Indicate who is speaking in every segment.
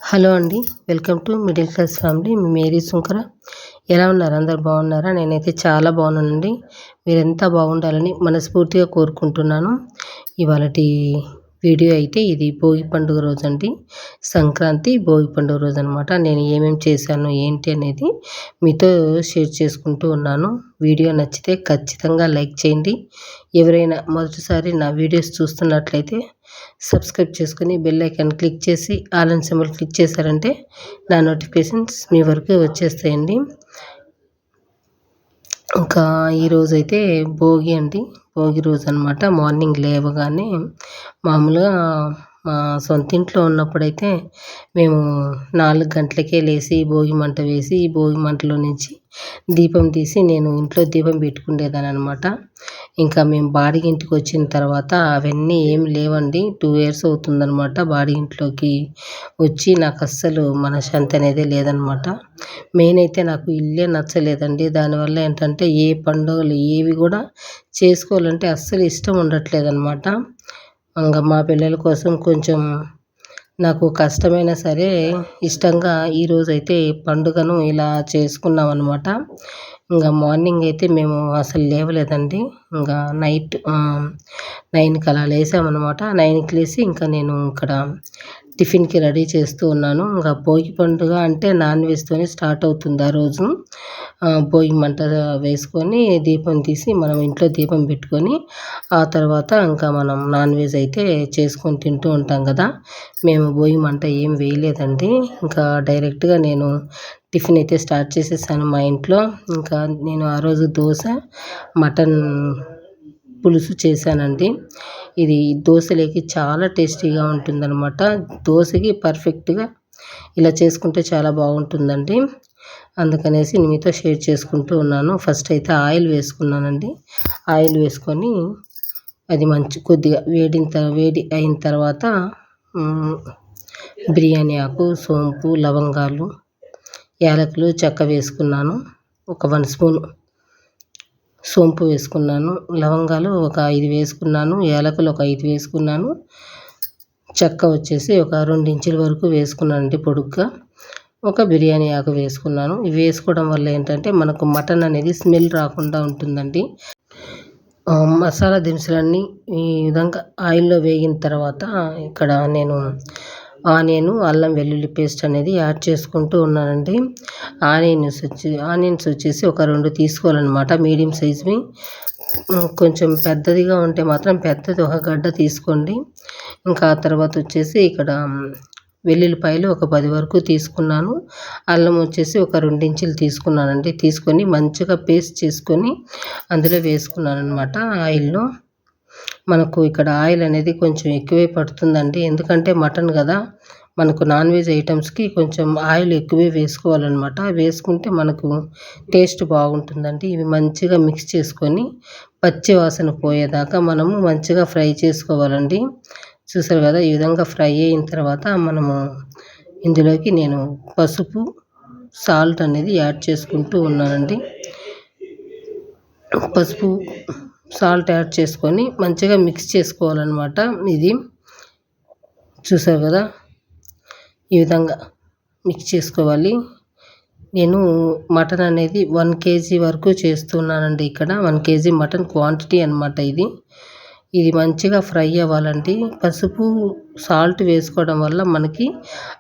Speaker 1: Hello అండి. Welcome to middle class family. మీ Mary Sunkara. ఎలా ఉన్నారు? అందరు బాగున్నారా? నేనైతే చాలా బాగున్నానండి. మీరెంత బాగుండాలని మనస్ఫూర్తిగా కోరుకుంటున్నాను. ఇవాళటి వీడియో అయితే ఇది భోగి పండుగ రోజండి. సంక్రాంతి భోగి పండుగ రోజు అనమాట. నేను ఏమేమి చేశాను ఏంటి అనేది మీతో షేర్ చేసుకుంటూ ఉన్నాను. వీడియో నచ్చితే ఖచ్చితంగా లైక్ చేయండి. ఎవరైనా మొదటిసారి నా వీడియోస్ చూస్తున్నట్లయితే సబ్స్క్రైబ్ చేసుకుని బెల్ ఐకాన్ క్లిక్ చేసి ఆల్ అండ్ సింబల్ క్లిక్ చేశారంటే నా నోటిఫికేషన్స్ మీ వరకు వచ్చేస్తాయండి. ఇంకా ఈరోజైతే భోగి అండి. భోగి రోజు అనమాట. మార్నింగ్ లేవగానే మామూలుగా మా సొంత ఇంట్లో ఉన్నప్పుడైతే మేము 4 గంటలకే లేచి భోగి మంట వేసి భోగి మంటలో నుంచి దీపం తీసి నేను ఇంట్లో దీపం పెట్టుకునేదాన్ని అనమాట. ఇంకా మేము బాడిగింటికి వచ్చిన తర్వాత అవన్నీ ఏం లేవండి. 2 ఇయర్స్ అవుతుందనమాట బాడిగింట్లోకి వచ్చి. నాకు అస్సలు మనశ్శాంతి అనేది లేదనమాట. మెయిన్ అయితే నాకు ఇల్లే నచ్చలేదండి. దానివల్ల ఏంటంటే ఏ పండుగలు ఏవి కూడా చేసుకోవాలంటే అస్సలు ఇష్టం ఉండట్లేదనమాట. ఇంకా మా పిల్లల కోసం కొంచెం నాకు కష్టమైనా సరే ఇష్టంగా ఈరోజైతే పండుగను ఇలా చేసుకున్నాం అనమాట. ఇంకా మార్నింగ్ అయితే మేము అసలు లేవలేదండి. ఇంకా నైట్ 9కి అలా లేసామన్నమాట. 9కి లేసి ఇంకా నేను ఇక్కడ టిఫిన్కి రెడీ చేస్తూ ఉన్నాను. ఇంకా భోగి పండుగ అంటే నాన్ వెజ్తోనే స్టార్ట్ అవుతుంది ఆ రోజు. భోగి మంట వేసుకొని దీపం తీసి మనం ఇంట్లో దీపం పెట్టుకొని ఆ తర్వాత ఇంకా మనం నాన్ వెజ్ అయితే చేసుకొని తింటూ ఉంటాం కదా. మేము భోగి మంట ఏం వేయలేదండి. ఇంకా డైరెక్ట్గా నేను టిఫిన్ అయితే స్టార్ట్ చేసేసాను మా ఇంట్లో. ఇంకా నేను ఆ రోజు దోశ మటన్ పులుసు చేశానండి. ఇది దోశలోకి చాలా టేస్టీగా ఉంటుందన్నమాట. దోశకి పర్ఫెక్ట్గా ఇలా చేసుకుంటే చాలా బాగుంటుందండి. అందుకనేసి మీతో షేర్ చేసుకుంటూ ఉన్నాను. ఫస్ట్ అయితే ఆయిల్ వేసుకున్నానండి. ఆయిల్ వేసుకొని అది కొద్దిగా వేడి అయిన తర్వాత బిర్యానీ ఆకు, సోంపు, లవంగాలు, యాలకులు, చెక్క వేసుకున్నాను. ఒక 1 స్పూన్ సోంపు వేసుకున్నాను. లవంగాలు ఒక 5 వేసుకున్నాను. యాలకులు ఒక 5 వేసుకున్నాను. చెక్క వచ్చేసి ఒక 2 ఇంచుల వరకు వేసుకున్నానండి పొడుగ్గా. ఒక బిర్యానీ ఆకు వేసుకున్నాను. ఇవి వేసుకోవడం వల్ల ఏంటంటే మనకు మటన్ అనేది స్మెల్ రాకుండా ఉంటుందండి. మసాలా దినుసులన్నీ ఈ విధంగా ఆయిల్లో వేగిన తర్వాత ఇక్కడ నేను అల్లం వెల్లుల్లి పేస్ట్ అనేది యాడ్ చేసుకుంటూ ఉన్నానండి. ఆనియన్స్ వచ్చేసి ఒక 2 తీసుకోవాలన్నమాట, మీడియం సైజ్వి. కొంచెం పెద్దదిగా ఉంటే మాత్రం పెద్దది ఒక గడ్డ తీసుకోండి. ఇంకా ఆ తర్వాత వచ్చేసి ఇక్కడ వెల్లుల్లిపాయలు ఒక 10 వరకు తీసుకున్నాను. అల్లం వచ్చేసి ఒక 2 ఇంచులు తీసుకున్నానండి. తీసుకొని మంచిగా పేస్ట్ చేసుకొని అందులో వేసుకున్నాను అనమాట ఆయిల్లో. మనకు ఇక్కడ ఆయిల్ అనేది కొంచెం ఎక్కువే పడుతుందండి. ఎందుకంటే మటన్ కదా, మనకు నాన్ వెజ్ ఐటమ్స్కి కొంచెం ఆయిల్ ఎక్కువే వేసుకోవాలన్నమాట. వేసుకుంటే మనకు టేస్ట్ బాగుంటుందండి. ఇవి మంచిగా మిక్స్ చేసుకొని పచ్చి వాసన పోయేదాకా మనము మంచిగా ఫ్రై చేసుకోవాలండి. చూసారు కదా, ఈ విధంగా ఫ్రై అయిన తర్వాత మనము ఇందులోకి నేను పసుపు, సాల్ట్ అనేది యాడ్ చేసుకుంటూ ఉన్నానండి. పసుపు, సాల్ట్ యాడ్ చేసుకొని మంచిగా మిక్స్ చేసుకోవాలన్నమాట. ఇది చూసారు కదా, ఈ విధంగా మిక్స్ చేసుకోవాలి. నేను మటన్ అనేది 1 కేజీ వరకు చేస్తున్నానండి. ఇక్కడ 1 కేజీ మటన్ క్వాంటిటీ అనమాట ఇది మంచిగా ఫ్రై అవ్వాలండి. పసుపు, సాల్ట్ వేసుకోవడం వల్ల మనకి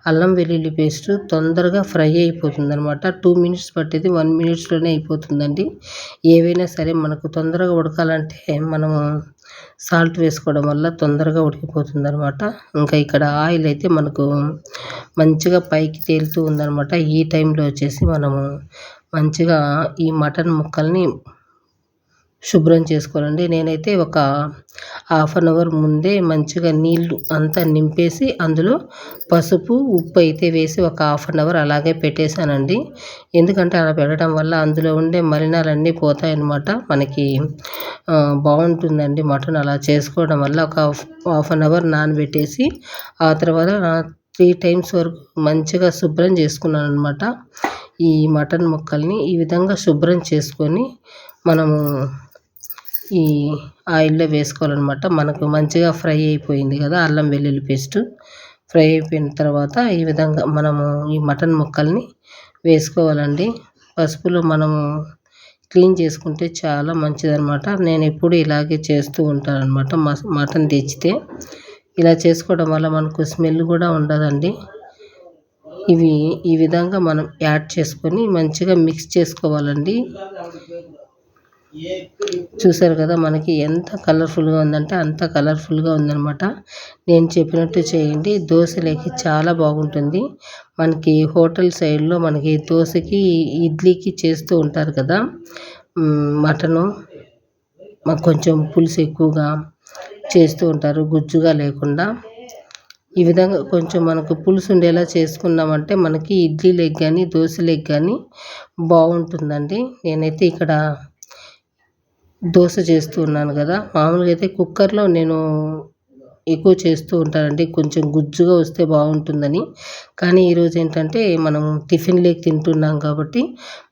Speaker 1: అల్లం వెల్లుల్లి పేస్ట్ తొందరగా ఫ్రై అయిపోతుంది అనమాట. 2 మినిట్స్ పట్టేది 1 మినిట్స్లోనే అయిపోతుందండి. ఏవైనా సరే మనకు తొందరగా ఉడకాలంటే మనము సాల్ట్ వేసుకోవడం వల్ల తొందరగా ఉడికిపోతుంది అనమాట. ఇంకా ఇక్కడ ఆయిల్ అయితే మనకు మంచిగా పైకి తేలుతూ ఉందన్నమాట. ఈ టైంలో వచ్చేసి మనము మంచిగా ఈ మటన్ ముక్కల్ని శుభ్రం చేసుకోవాలండి. నేనైతే ఒక 1/2 అవర్ ముందే మంచిగా నీళ్లు అంతా నింపేసి అందులో పసుపు, ఉప్పు అయితే వేసి ఒక 1/2 అవర్ అలాగే పెట్టేశానండి. ఎందుకంటే అలా పెట్టడం వల్ల అందులో ఉండే మలినాలన్నీ పోతాయన్నమాట. మనకి బాగుంటుందండి మటన్ అలా చేసుకోవడం వల్ల. ఒక 1/2 అవర్ నానబెట్టేసి ఆ తర్వాత 3 టైమ్స్ వరకు మంచిగా శుభ్రం చేసుకున్నాను అనమాట. ఈ మటన్ ముక్కల్ని ఈ విధంగా శుభ్రం చేసుకొని మనము ఈ ఆయిల్లో వేసుకోవాలన్నమాట. మనకు మంచిగా ఫ్రై అయిపోయింది కదా అల్లం వెల్లుల్లి పేస్ట్. ఫ్రై అయిపోయిన తర్వాత ఈ విధంగా మనము ఈ మటన్ ముక్కల్ని వేసుకోవాలండి. పసుపులో మనము క్లీన్ చేసుకుంటే చాలా మంచిదనమాట. నేను ఎప్పుడు ఇలాగే చేస్తూ ఉంటానన్నమాట. మటన్ తెచ్చితే ఇలా చేసుకోవడం వల్ల మనకు స్మెల్ కూడా ఉండదండి. ఈ విధంగా మనం యాడ్ చేసుకొని మంచిగా మిక్స్ చేసుకోవాలండి. చూసారు కదా మనకి ఎంత కలర్ఫుల్గా ఉందంటే అంత కలర్ఫుల్గా ఉందనమాట. నేను చెప్పినట్టు చేయండి, దోశలోకి చాలా బాగుంటుంది. మనకి హోటల్ సైడ్లో మనకి దోశకి ఇడ్లీకి చేస్తూ ఉంటారు కదా మటను, కొంచెం పులుసు ఎక్కువగా చేస్తూ ఉంటారు, గుజ్జుగా లేకుండా. ఈ విధంగా కొంచెం మనకు పులుసు ఉండేలా చేసుకున్నామంటే మనకి ఇడ్లీలోకి కానీ దోశలోకి కానీ బాగుంటుందండి. నేనైతే ఇక్కడ దోశ చేస్తూ ఉన్నాను కదా, మామూలుగా అయితే కుక్కర్లో నేను ఎక్కువ చేస్తూ ఉంటానండి, కొంచెం గుజ్జుగా వస్తే బాగుంటుందని. కానీ ఈరోజు ఏంటంటే మనం టిఫిన్లోకి తింటున్నాం కాబట్టి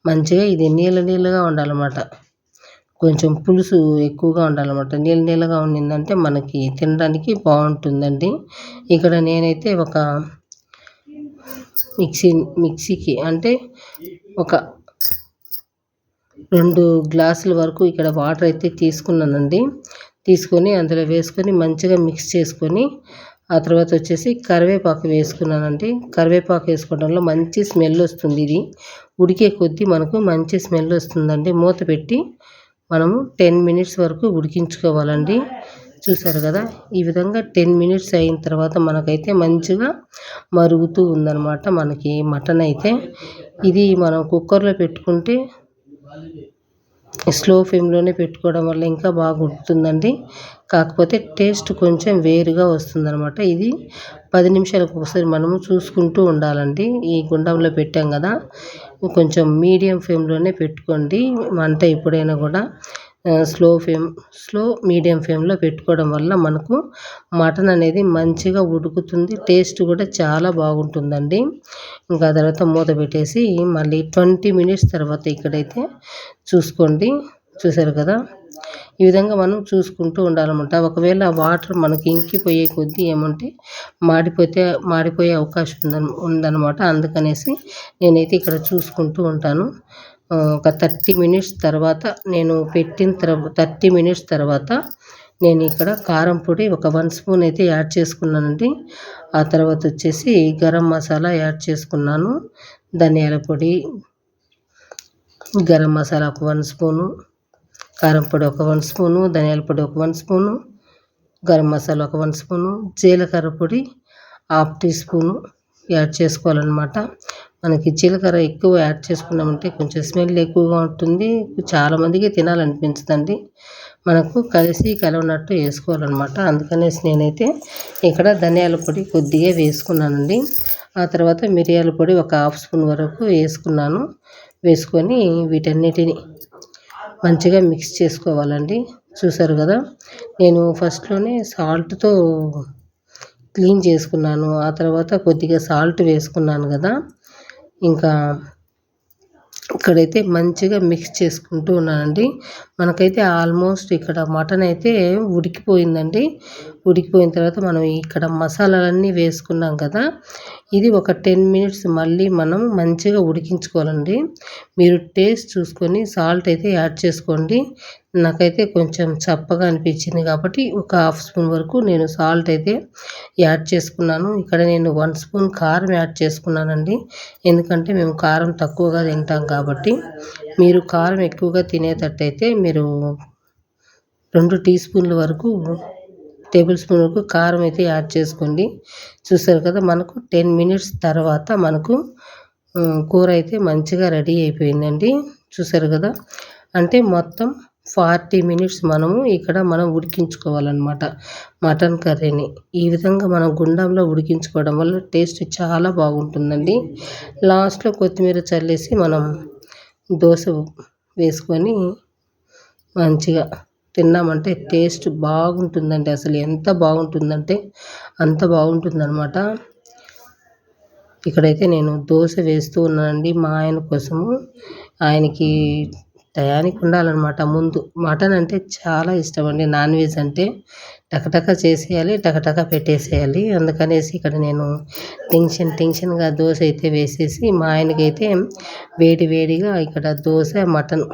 Speaker 1: మంచిగా ఇది నీళ్ళగా ఉండాలన్నమాట. కొంచెం పులుసు ఎక్కువగా ఉండాలన్నమాట. నీళ్ళగా ఉండిందంటే మనకి తినడానికి బాగుంటుందండి. ఇక్కడ నేనైతే ఒక మిక్సీకి అంటే ఒక 2 గ్లాసుల వరకు ఇక్కడ వాటర్ అయితే తీసుకున్నానండి. తీసుకొని అందులో వేసుకొని మంచిగా మిక్స్ చేసుకొని ఆ తర్వాత వచ్చేసి కరివేపాకు వేసుకున్నానండి. కరివేపాకు వేసుకోవడంలో మంచి స్మెల్ వస్తుంది. ఇది ఉడికే కొద్దీ మనకు మంచి స్మెల్ వస్తుందండి. మూత పెట్టి మనము 10 మినిట్స్ వరకు ఉడికించుకోవాలండి. చూసారు కదా, ఈ విధంగా 10 మినిట్స్ అయిన తర్వాత మనకైతే మంచిగా మరుగుతూ ఉందన్నమాట మనకి మటన్ అయితే. ఇది మనం కుక్కర్లో పెట్టుకుంటే స్లో ఫ్లేమ్లోనే పెట్టుకోవడం వల్ల ఇంకా బాగా ఉడుకుతుందండి. కాకపోతే టేస్ట్ కొంచెం వేరుగా వస్తుందన్నమాట. ఇది 10 నిమిషాలకు ఒకసారి మనము చూసుకుంటూ ఉండాలండి. ఈ గుండంలో పెట్టాం కదా, కొంచెం మీడియం ఫ్లేమ్లోనే పెట్టుకోండి మంట ఎప్పుడైనా కూడా. మీడియం ఫ్లేమ్లో పెట్టుకోవడం వల్ల మనకు మటన్ అనేది మంచిగా ఉడుకుతుంది, టేస్ట్ కూడా చాలా బాగుంటుందండి. ఇంకా తర్వాత మూత పెట్టేసి మళ్ళీ 20 మినిట్స్ తర్వాత ఇక్కడైతే చూసుకోండి. చూసారు కదా, ఈ విధంగా మనం చూసుకుంటూ ఉండాలన్నమాట. ఒకవేళ వాటర్ మనకి ఇంకిపోయే కొద్దీ ఏమంటే మాడిపోయే అవకాశం ఉందన్నమాట. అందుకనేసి నేనైతే ఇక్కడ చూసుకుంటూ ఉంటాను. ఒక 30 మినిట్స్ తర్వాత 30 మినిట్స్ తర్వాత నేను ఇక్కడ కారం పొడి ఒక 1 స్పూన్ అయితే యాడ్ చేసుకున్నానండి. ఆ తర్వాత వచ్చేసి గరం మసాలా యాడ్ చేసుకున్నాను. ధనియాల పొడి, గరం మసాలా ఒక 1 స్పూను, కారం పొడి ఒక 1 స్పూను, ధనియాల పొడి ఒక 1 స్పూను, గరం మసాలా ఒక 1 స్పూను, జీలకర్ర పొడి 1/2 టీ స్పూను యాడ్ చేసుకోవాలన్నమాట. మనకి జీలకర్ర ఎక్కువ యాడ్ చేసుకున్నామంటే కొంచెం స్మెల్ ఎక్కువగా ఉంటుంది, చాలామందికి తినాలనిపించదండి. మనకు కలవనట్టు వేసుకోవాలన్నమాట. అందుకనేసి నేనైతే ఇక్కడ ధనియాల పొడి కొద్దిగా వేసుకున్నానండి. ఆ తర్వాత మిరియాల పొడి ఒక 1/2 స్పూన్ వరకు వేసుకున్నాను. వేసుకొని వీటన్నిటిని మంచిగా మిక్స్ చేసుకోవాలండి. చూసారు కదా, నేను ఫస్ట్లోనే సాల్ట్తో క్లీన్ చేసుకున్నాను. ఆ తర్వాత కొద్దిగా సాల్ట్ వేసుకున్నాను కదా, ఇంకా ఇక్కడైతే మంచిగా మిక్స్ చేసుకుంటూ ఉన్నానండి. మనకైతే ఆల్మోస్ట్ ఇక్కడ మటన్ అయితే ఉడికిపోయిందండి. ఉడికిపోయిన తర్వాత మనం ఇక్కడ మసాలాలన్నీ వేసుకున్నాం కదా, ఇది ఒక 10 మినిట్స్ మళ్ళీ మనం మంచిగా ఉడికించుకోవాలండి. మీరు టేస్ట్ చూసుకొని సాల్ట్ అయితే యాడ్ చేసుకోండి. నాకైతే కొంచెం చప్పగా అనిపించింది కాబట్టి ఒక 1/2 స్పూన్ వరకు నేను సాల్ట్ అయితే యాడ్ చేసుకున్నాను. ఇక్కడ నేను 1 స్పూన్ కారం యాడ్ చేసుకున్నానండి. ఎందుకంటే మేము కారం తక్కువగా తింటాం కాబట్టి. మీరు కారం ఎక్కువగా తినేటట్టయితే మీరు 2 టీ స్పూన్ల వరకు టేబుల్ స్పూన్ వరకు కారం అయితే యాడ్ చేసుకోండి. చూసారు కదా, మనకు 10 మినిట్స్ తర్వాత మనకు కూర అయితే మంచిగా రెడీ అయిపోయిందండి. చూసారు కదా, అంటే మొత్తం 40 మినిట్స్ మనం ఉడికించుకోవాలన్నమాట మటన్ కర్రీని. ఈ విధంగా మనం గుండంలో ఉడికించుకోవడం వల్ల టేస్ట్ చాలా బాగుంటుందండి. లాస్ట్లో కొత్తిమీర చల్లేసి మనం దోశ వేసుకొని మంచిగా తిన్నామంటే టేస్ట్ బాగుంటుందండి. అసలు ఎంత బాగుంటుందంటే అంత బాగుంటుందన్నమాట. ఇక్కడైతే నేను దోశ వేస్తూ ఉన్నానండి మా ఆయన కోసము. ఆయనకి టయానికి ఉండాలన్నమాట. ముందు మటన్ అంటే చాలా ఇష్టం అండి. నాన్ వెజ్ అంటే టకటక చేసేయాలి, టకటక పెట్టేసేయాలి. అందుకనేసి ఇక్కడ నేను టెన్షన్గా దోశ అయితే వేసేసి, మా ఆయనకైతే వేడి వేడిగా ఇక్కడ దోశ మటన్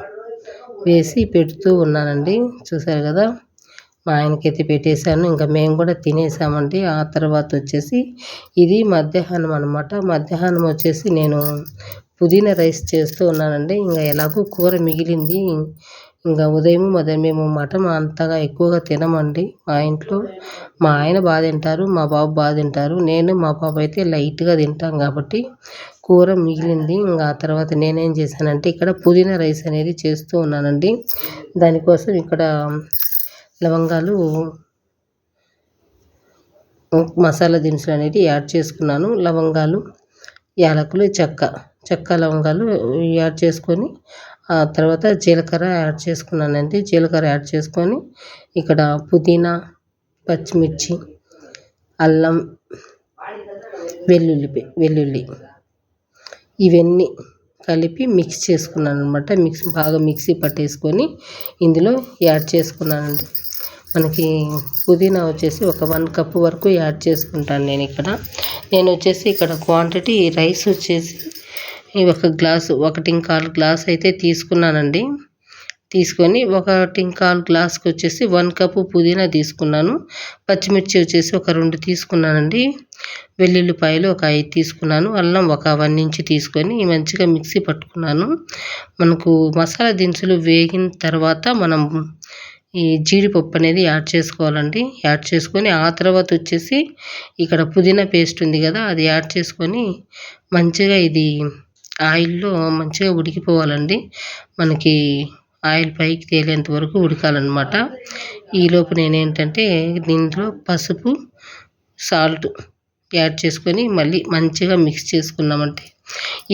Speaker 1: వేసి పెడుతూ ఉన్నానండి. చూసారు కదా, మా ఆయనకైతే పెట్టేశాను. ఇంకా మేము కూడా తినేసామండి. ఆ తర్వాత వచ్చేసి ఇది మధ్యాహ్నం అనమాట. మధ్యాహ్నం వచ్చేసి నేను పుదీనా రైస్ చేస్తూ ఉన్నానండి. ఇంకా ఎలాగో కూర మిగిలింది. ఇంకా ఉదయం మేము మటన్ అంతగా ఎక్కువగా తినమండి మా ఇంట్లో. మా ఆయన బాగా తింటారు, మా బాబు బాగా తింటారు. నేను మా బాబు అయితే లైట్గా తింటాం కాబట్టి కూర మిగిలింది. ఇంకా ఆ తర్వాత నేనేం చేశానంటే ఇక్కడ పుదీనా రైస్ అనేది చేస్తూ ఉన్నానండి. దానికోసం ఇక్కడ లవంగాలు, మసాలా దినుసులు అనేవి యాడ్ చేసుకున్నాను. లవంగాలు, యాలకులు, చెక్క లవంగాలు యాడ్ చేసుకొని, ఆ తర్వాత జీలకర్ర యాడ్ చేసుకున్నానండి. జీలకర్ర యాడ్ చేసుకొని ఇక్కడ పుదీనా, పచ్చిమిర్చి, అల్లం, వెల్లుల్లి ఇవన్నీ కలిపి మిక్స్ చేసుకున్నాను అనమాట. బాగా మిక్సీ పట్టేసుకొని ఇందులో యాడ్ చేసుకున్నానండి. మనకి పుదీనా వచ్చేసి ఒక 1 కప్పు వరకు యాడ్ చేసుకుంటాను నేను ఇక్కడ. నేను వచ్చేసి ఇక్కడ క్వాంటిటీ రైస్ వచ్చేసి ఒక గ్లాసు, 1.25 గ్లాస్ అయితే తీసుకున్నానండి. తీసుకొని 1.25 గ్లాస్కి వచ్చేసి 1 కప్పు పుదీనా తీసుకున్నాను. పచ్చిమిర్చి వచ్చేసి ఒక 2 తీసుకున్నానండి. వెల్లుల్లిపాయలు ఒక 5 తీసుకున్నాను. అల్లం ఒక 1 ఇంచ్ తీసుకొని మంచిగా మిక్సీ పట్టుకున్నాను. మనకు మసాలా దినుసులు వేగిన తర్వాత మనం ఈ జీడిపప్పు అనేది యాడ్ చేసుకోవాలండి. యాడ్ చేసుకొని ఆ తర్వాత వచ్చేసి ఇక్కడ పుదీనా పేస్ట్ ఉంది కదా, అది యాడ్ చేసుకొని మంచిగా ఇది ఆయిల్లో మంచిగా ఉడికిపోవాలండి. మనకి ఆయిల్ పైకి తేలేంత వరకు ఉడకాలన్నమాట. ఈలోపు నేనేంటంటే దీంట్లో పసుపు, సాల్ట్ యాడ్ చేసుకొని మళ్ళీ మంచిగా మిక్స్ చేసుకున్నామంటే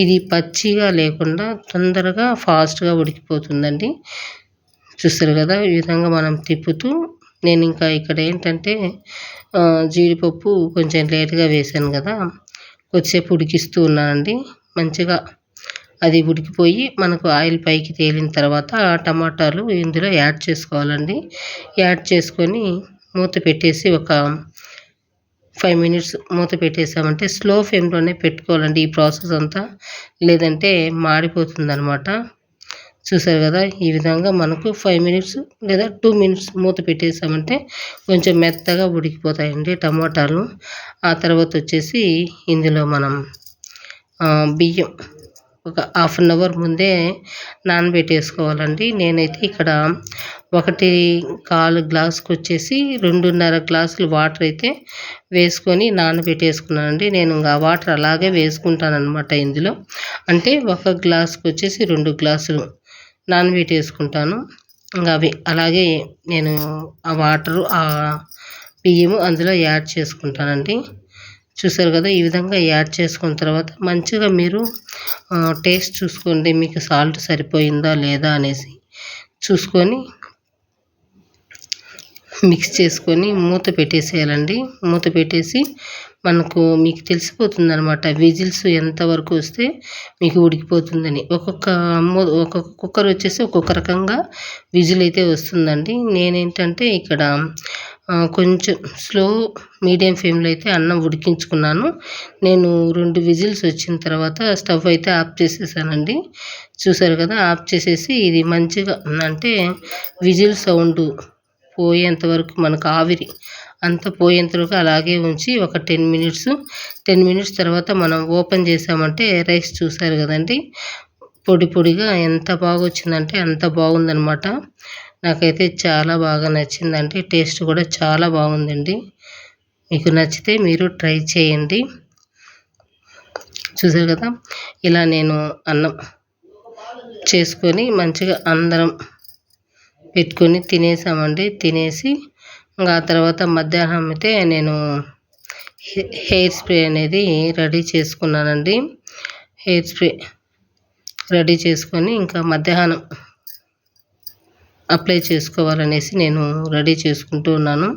Speaker 1: ఇది పచ్చిగా లేకుండా తొందరగా ఫాస్ట్గా ఉడికిపోతుందండి. చూస్తారు కదా, ఈ విధంగా మనం తిప్పుతూ, నేను ఇంకా ఇక్కడ ఏంటంటే జీడిపప్పు కొంచెం లేట్గా వేసాను కదా, కొద్దిసేపు ఉడికిస్తూ ఉన్నానండి. మంచిగా అది ఉడికిపోయి మనకు ఆయిల్ పైకి తేలిన తర్వాత టమాటాలు ఇందులో యాడ్ చేసుకోవాలండి. యాడ్ చేసుకొని మూత పెట్టేసి ఒక 5 మినిట్స్ మూత పెట్టేసామంటే స్లో ఫ్లేమ్లోనే పెట్టుకోవాలండి ఈ ప్రాసెస్ అంతా, లేదంటే మాడిపోతుందనమాట. చూసారు కదా, ఈ విధంగా మనకు 5 మినిట్స్ లేదా 2 మినిట్స్ మూత పెట్టేసామంటే కొంచెం మెత్తగా ఉడికిపోతాయండి టమాటాలు. ఆ తర్వాత వచ్చేసి ఇందులో మనం బియ్యం ఒక 1/2 అవర్ ముందే నానబెట్టేసుకోవాలండి. నేనైతే ఇక్కడ 1.25 గ్లాస్కి వచ్చేసి 2.5 గ్లాసులు వాటర్ అయితే వేసుకొని నానబెట్టేసుకున్నానండి. నేను ఆ వాటర్ అలాగే వేసుకుంటానన్నమాట ఇందులో. అంటే 1 గ్లాస్కి వచ్చేసి 2 గ్లాసులు నానబెట్టేసుకుంటాను. ఇంకా అవి అలాగే నేను ఆ వాటరు, ఆ బియ్యము అందులో యాడ్ చేసుకుంటానండి. చూసారు కదా, ఈ విధంగా యాడ్ చేసుకున్న తర్వాత మంచిగా మీరు టేస్ట్ చూసుకోండి, మీకు సాల్ట్ సరిపోయిందా లేదా అనేసి చూసుకొని మిక్స్ చేసుకొని మూత పెట్టేసేయాలండి. మూత పెట్టేసి మీకు తెలిసిపోతుందనమాట విజిల్స్ ఎంతవరకు వస్తే మీకు ఉడికిపోతుందని. ఒక్కొక్క కుక్కర్ వచ్చేసి ఒక్కొక్క రకంగా విజిల్ అయితే వస్తుందండి. నేనేంటంటే ఇక్కడ కొంచెం స్లో మీడియం ఫ్లేమ్లో అయితే అన్నం ఉడికించుకున్నాను. నేను 2 విజిల్స్ వచ్చిన తర్వాత స్టవ్ అయితే ఆఫ్ చేసేసానండి. చూసారు కదా, ఆఫ్ చేసేసి ఇది మంచిగా అంటే విజిల్ సౌండ్ పోయేంత వరకు, మనకు ఆవిరి అంతా పోయేంత వరకు అలాగే ఉంచి ఒక 10 మినిట్స్ తర్వాత మనం ఓపెన్ చేసామంటే రైస్ చూసారు కదండి, పొడిగా ఎంత బాగా వచ్చిందంటే అంత బాగుందనమాట. నాకైతే చాలా బాగా నచ్చిందండి. టేస్ట్ కూడా చాలా బాగుందండి. మీకు నచ్చితే మీరు ట్రై చేయండి. చూసారు కదా, ఇలా నేను అన్నం చేసుకొని మంచిగా అందరం పెట్టుకొని తినేసామండి. తినేసి ఇంకా ఆ తర్వాత మధ్యాహ్నం అయితే నేను హెయిర్ స్ప్రే అనేది రెడీ చేసుకున్నానండి. హెయిర్ స్ప్రే రెడీ చేసుకొని ఇంకా మధ్యాహ్నం అప్లై చేసుకోవాలనేసి నేను రెడీ చేసుకుంటూ ఉన్నాను.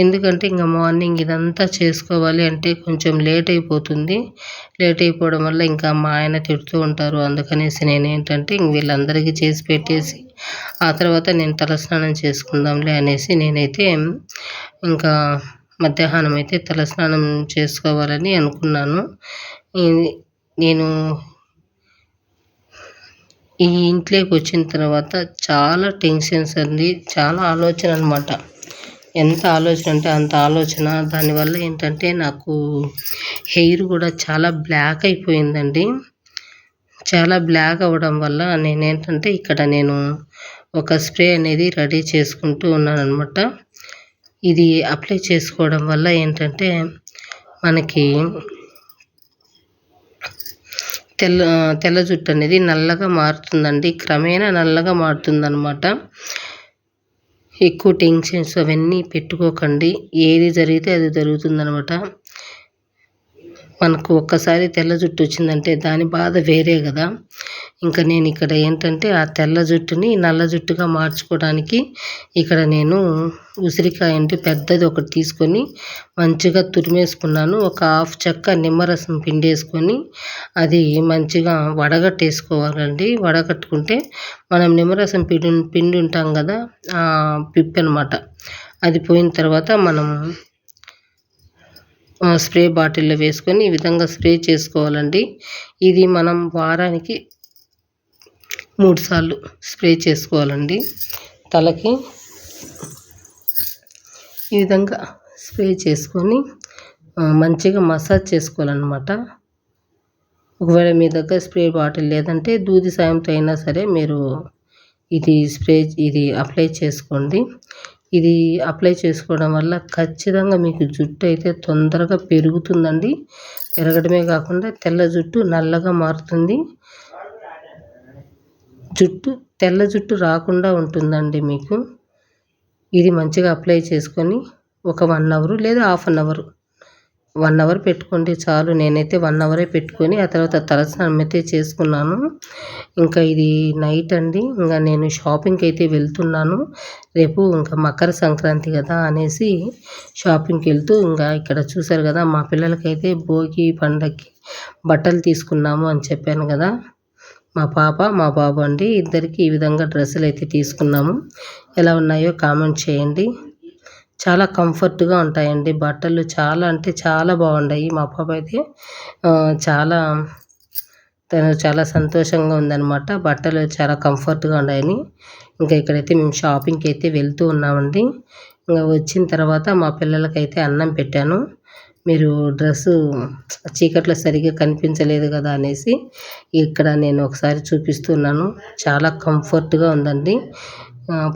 Speaker 1: ఎందుకంటే ఇంక మార్నింగ్ ఇదంతా చేసుకోవాలి అంటే కొంచెం లేట్ అయిపోతుంది. లేట్ అయిపోవడం వల్ల ఇంకా మా ఆయన తిడుతూ ఉంటారు. అందుకనేసి నేనేంటంటే వీళ్ళందరికీ చేసి పెట్టేసి ఆ తర్వాత నేను తలస్నానం చేసుకుందాంలే అనేసి నేనైతే ఇంకా మధ్యాహ్నం అయితే తలస్నానం చేసుకోవాలని అనుకున్నాను. నేను ఈ ఇంట్లోకి వచ్చిన తర్వాత చాలా టెన్షన్స్ అండి, చాలా ఆలోచన అనమాట. ఎంత ఆలోచన అంటే అంత ఆలోచన. దానివల్ల ఏంటంటే నాకు హెయిర్ కూడా చాలా బ్లాక్ అయిపోయిందండి. చాలా బ్లాక్ అవ్వడం వల్ల నేనేంటంటే ఇక్కడ నేను ఒక స్ప్రే అనేది రెడీ చేసుకుంటూ ఉన్నానన్నమాట. ఇది అప్లై చేసుకోవడం వల్ల ఏంటంటే మనకి తెల్ల జుట్టు అనేది నల్లగా మారుతుందండి. క్రమేణా నల్లగా మారుతుందన్నమాట. ఎక్కువ టెన్షన్స్ అవన్నీ పెట్టుకోకండి. ఏది జరిగితే అది జరుగుతుందన్నమాట. మనకు ఒక్కసారి తెల్ల జుట్టు వచ్చిందంటే దాని బాధ వేరే కదా. ఇంకా నేను ఇక్కడ ఏంటంటే ఆ తెల్ల జుట్టుని నల్ల జుట్టుగా మార్చుకోవడానికి ఇక్కడ నేను ఉసిరికాయ అంటే పెద్దది ఒకటి తీసుకొని మంచిగా తురిమేసుకున్నాను. ఒక హాఫ్ చెక్క నిమ్మరసం పిండేసుకొని అది మంచిగా వడగట్టేసుకోవాలండి. వడగట్టుకుంటే మనం నిమ్మరసం పిండి ఉంటాం కదా, పిప్పి అనమాట. అది పోయిన తర్వాత మనం స్ప్రే బాటిల్లో వేసుకొని ఈ విధంగా స్ప్రే చేసుకోవాలండి. ఇది మనం వారానికి 3 సార్లు స్ప్రే చేసుకోవాలండి తలకి. ఈ విధంగా స్ప్రే చేసుకొని మంచిగా మసాజ్ చేసుకోవాలన్నమాట. ఒకవేళ మీ దగ్గర స్ప్రే బాటిల్ లేదంటే దూది సాయంతో అయినా సరే మీరు ఇది అప్లై చేసుకోండి. ఇది అప్లై చేసుకోవడం వల్ల ఖచ్చితంగా మీకు జుట్టు అయితే తొందరగా పెరుగుతుందండి. పెరగడమే కాకుండా తెల్ల జుట్టు నల్లగా మారుతుంది. తెల్ల జుట్టు రాకుండా ఉంటుందండి మీకు. ఇది మంచిగా అప్లై చేసుకొని ఒక 1 అవర్ లేదా హాఫ్ అన్ అవర్ 1 అవర్ పెట్టుకోండి చాలు. నేనైతే 1 అవరే పెట్టుకొని ఆ తర్వాత తలస్నానం అయితే చేసుకున్నాను. ఇంకా ఇది నైట్ అండి. ఇంకా నేను షాపింగ్కి అయితే వెళ్తున్నాను. రేపు ఇంకా మకర సంక్రాంతి కదా అనేసి షాపింగ్కి వెళ్తూ ఇంకా ఇక్కడ చూసారు కదా, మా పిల్లలకైతే భోగి పండగకి బట్టలు తీసుకున్నాము అని చెప్పాను కదా. మా పాప మా బాబు అండి, ఇద్దరికి ఈ విధంగా డ్రెస్సులు అయితే తీసుకున్నాము. ఎలా ఉన్నాయో కామెంట్ చేయండి. చాలా కంఫర్ట్గా ఉంటాయండి బట్టలు. చాలా అంటే చాలా బాగున్నాయి. మా పాప అయితే తను చాలా సంతోషంగా ఉందన్నమాట. బట్టలు చాలా కంఫర్ట్గా ఉన్నాయని. ఇంకా ఇక్కడైతే మేము షాపింగ్కి అయితే వెళ్తూ ఉన్నామండి. ఇంకా వచ్చిన తర్వాత మా పిల్లలకైతే అన్నం పెట్టాను. మీరు డ్రెస్సు చీకట్లో సరిగ్గా కనిపించలేదు కదా అనేసి ఇక్కడ నేను ఒకసారి చూపిస్తున్నాను. చాలా కంఫర్ట్గా ఉందండి.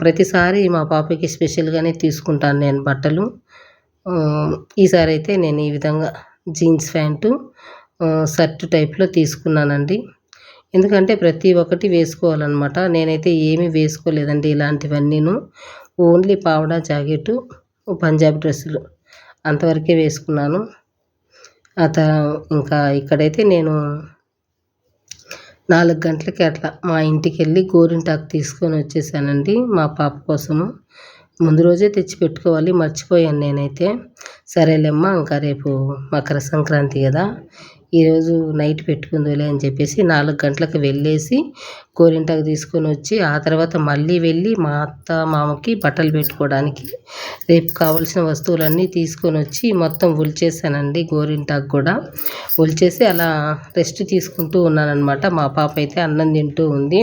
Speaker 1: ప్రతిసారి మా పాపకి స్పెషల్గానే తీసుకుంటాను నేను బట్టలు. ఈసారి అయితే నేను ఈ విధంగా జీన్స్ ప్యాంటు షర్ట్ టైప్లో తీసుకున్నానండి. ఎందుకంటే ప్రతి ఒక్కటి వేసుకోవాలన్నమాట. నేనైతే ఏమీ వేసుకోలేదండి ఇలాంటివన్నీను. ఓన్లీ పావడా జాకెట్టు, పంజాబీ డ్రెస్సులు అంతవరకే వేసుకున్నాను. ఇంకా ఇక్కడైతే నేను 4 గంటలకి అట్లా మా ఇంటికి వెళ్ళి గోరింటాకు తీసుకొని వచ్చేసానండి మా పాప కోసము. ముందు రోజే తెచ్చి పెట్టుకోవాలి, మర్చిపోయాను నేనైతే. సరేలేమ్మా ఇంకా రేపు మకర సంక్రాంతి కదా, ఈరోజు నైట్ పెట్టుకుందులే అని చెప్పేసి 4 గంటలకు వెళ్ళేసి గోరింటాకు తీసుకొని వచ్చి ఆ తర్వాత మళ్ళీ వెళ్ళి మా అత్త మామకి బట్టలు పెట్టుకోవడానికి రేపు కావాల్సిన వస్తువులన్నీ తీసుకొని వచ్చి మొత్తం ఒలిచేసానండి. గోరింటాకు కూడా ఒలిచేసి అలా రెస్ట్ తీసుకుంటూ ఉన్నానన్నమాట. మా పాప అయితే అన్నం తింటూ ఉంది.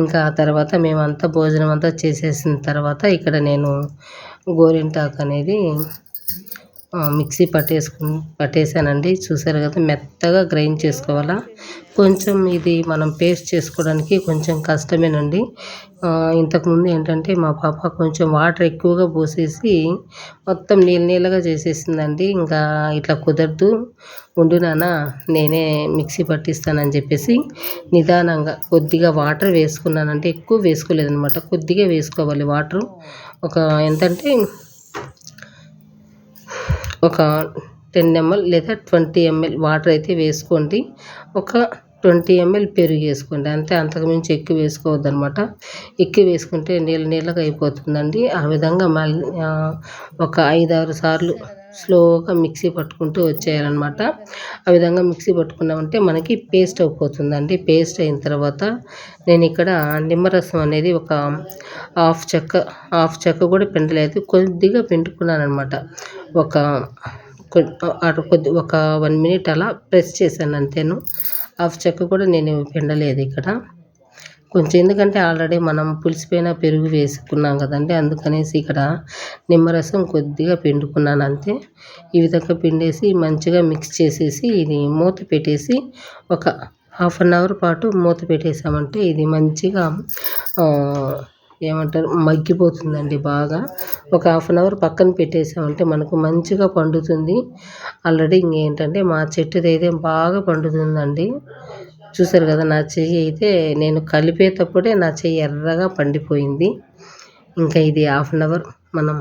Speaker 1: ఇంకా ఆ తర్వాత మేమంతా భోజనం అంతా చేసేసిన తర్వాత ఇక్కడ నేను గోరింటాకు అనేది మిక్సీ పట్టేసానండి. చూసారు కదా, మెత్తగా గ్రైండ్ చేసుకోవాలా. కొంచెం ఇది మనం పేస్ట్ చేసుకోవడానికి కొంచెం కష్టమేనండి. ఇంతకుముందు ఏంటంటే మా పాప కొంచెం వాటర్ ఎక్కువగా పోసేసి మొత్తం నీళ్ళగా చేసేసిందండి. ఇంకా ఇట్లా కుదరదు, ఉండు నాన్న నేనే మిక్సీ పట్టిస్తానని చెప్పేసి నిదానంగా కొద్దిగా వాటర్ వేసుకున్నానంటే ఎక్కువ వేసుకోలేదనమాట. కొద్దిగా వేసుకోవాలి వాటరు. ఎంతంటే ఒక 10 ml లేదా 20 ml వాటర్ అయితే వేసుకోండి. ఒక 20 ml పెరుగు వేసుకోండి అంతే, అంతకుమించి ఎక్కువ వేసుకోవద్దనమాట. ఎక్కువ వేసుకుంటే నీళ్ళగా అయిపోతుందండి. ఆ విధంగా ఒక 5-6 సార్లు స్లోగా మిక్సీ పట్టుకుంటూ వచ్చేయాలన్నమాట. ఆ విధంగా మిక్సీ పట్టుకున్నామంటే మనకి పేస్ట్ అయిపోతుందండి. పేస్ట్ అయిన తర్వాత నేను ఇక్కడ నిమ్మరసం అనేది ఒక హాఫ్ చెక్క కూడా పిండలేదు, కొద్దిగా పిండుకున్నానమాట. ఒక 1 మినిట్ అలా ప్రెస్ చేశాను అంతేను. హాఫ్ చెక్క కూడా నేను పిండలేదు ఇక్కడ. కొంచెం ఎందుకంటే ఆల్రెడీ మనం పులిసిపోయిన పెరుగు వేసుకున్నాం కదండి, అందుకనేసి ఇక్కడ నిమ్మరసం కొద్దిగా పిండుకున్నాను అంతే. ఈ విధంగా పిండేసి మంచిగా మిక్స్ చేసేసి ఇది మూత పెట్టేసి ఒక 1/2 అవర్ పాటు మూత పెట్టేసామంటే ఇది మంచిగా ఏమంటారు మగ్గిపోతుందండి బాగా. ఒక 1/2 అవర్ పక్కన పెట్టేసామంటే మనకు మంచిగా పండుతుంది. ఆల్రెడీ ఇంకేంటంటే మా చెట్టుదైతే బాగా పండుతుందండి. చూసారు కదా, నా చెయ్యి అయితే నేను కలిపేటప్పుడే నా చెయ్యి ఎర్రగా పండిపోయింది. ఇంకా ఇది 1/2 అవర్ మనం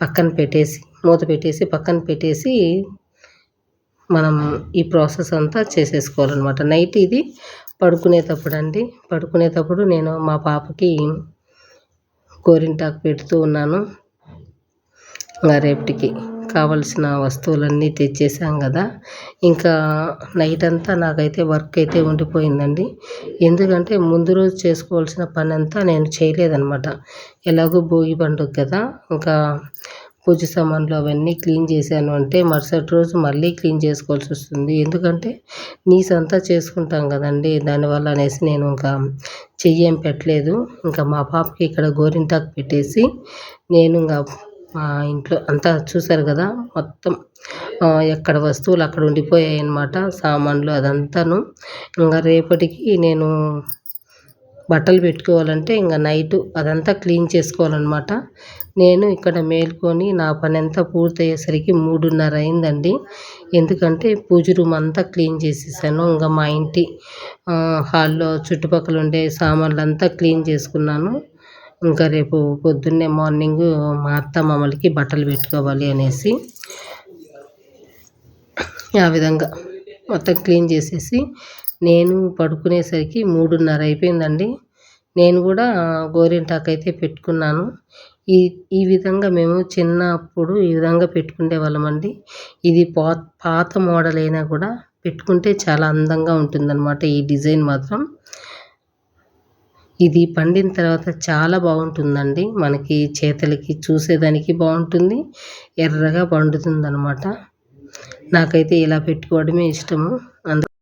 Speaker 1: పక్కన పెట్టేసి మూత పెట్టేసి పక్కన పెట్టేసి మనం ఈ ప్రాసెస్ అంతా చేసేసుకోవాలన్నమాట. నైట్ ఇది పడుకునేటప్పుడు నేను మా పాపకి గోరింటాకు పెడుతూ ఉన్నాను. ఇంకా రేపటికి కావలసిన వస్తువులన్నీ తెచ్చేసాం కదా, ఇంకా నైట్ అంతా నాకైతే వర్క్ అయితే ఉండిపోయిందండి. ఎందుకంటే ముందు రోజు చేసుకోవాల్సిన పని అంతా నేను చేయలేదన్నమాట. ఎలాగో భోగి పండుగ కదా, ఇంకా పూజ సామాన్లు అవన్నీ క్లీన్ చేశాను అంటే మరుసటి రోజు మళ్ళీ క్లీన్ చేసుకోవాల్సి వస్తుంది. ఎందుకంటే నీస్ అంతా చేసుకుంటాం కదండి, దానివల్ల అనేసి నేను ఇంకా చెయ్యేం పెట్టలేదు. ఇంకా మా పాపకి ఇక్కడ గోరింటాకు పెట్టేసి నేను ఇంకా మా ఇంట్లో అంతా చూసారు కదా, మొత్తం ఎక్కడ వస్తువులు అక్కడ ఉండిపోయాయి అన్నమాట, సామాన్లు అదంతాను. ఇంకా రేపటికి నేను బట్టలు పెట్టుకోవాలంటే ఇంకా నైటు అదంతా క్లీన్ చేసుకోవాలన్నమాట. నేను ఇక్కడ మేల్కొని నా పని అంతా పూర్తయ్యేసరికి 3:30 అయిందండి. ఎందుకంటే పూజ రూమ్ అంతా క్లీన్ చేసేసాను. ఇంకా మా ఇంటి హాల్లో చుట్టుపక్కల ఉండే సామాన్లు అంతా క్లీన్ చేసుకున్నాను. ఇంకా రేపు పొద్దున్నే మార్నింగ్ మా అత్త మామలకి బట్టలు పెట్టుకోవాలి అనేసి ఆ విధంగా మొత్తం క్లీన్ చేసేసి నేను పడుకునేసరికి 3:30 అయిపోయిందండి. నేను కూడా గోరింటాకు అయితే పెట్టుకున్నాను. ఈ విధంగా మేము చిన్నప్పుడు ఈ విధంగా పెట్టుకునే వాళ్ళమండి. ఇది పాత మోడల్ అయినా కూడా పెట్టుకుంటే చాలా అందంగా ఉంటుందన్నమాట. ఈ డిజైన్ మాత్రం ఇది పండిన తర్వాత చాలా బాగుంటుందండి. మనకి చేతులకి చూసేదానికి బాగుంటుంది, ఎర్రగా పండుతుందన్నమాట. నాకైతే ఇలా పెట్టుకోవడమే ఇష్టము.